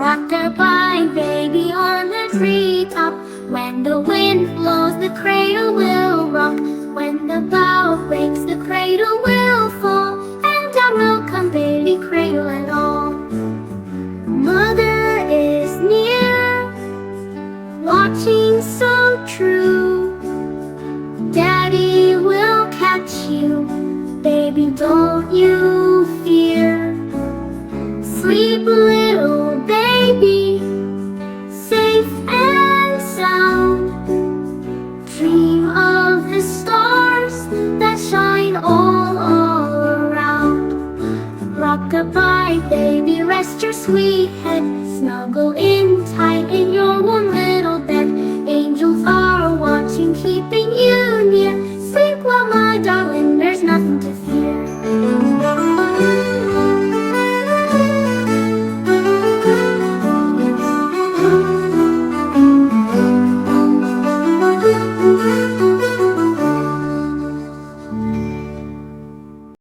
Rock-a-bye baby on the treetop. When the wind blows, the cradle will rock. When the bough breaks, the cradle will fall. And down will come baby cradle and all. Mother is near, watching so true. Daddy will catch you, baby, don't you fear. Sleep, little baby, safe and sound. Dream of the stars that shine all around. Rock-a-bye baby, rest your sweet head. Snuggle in tight in your warm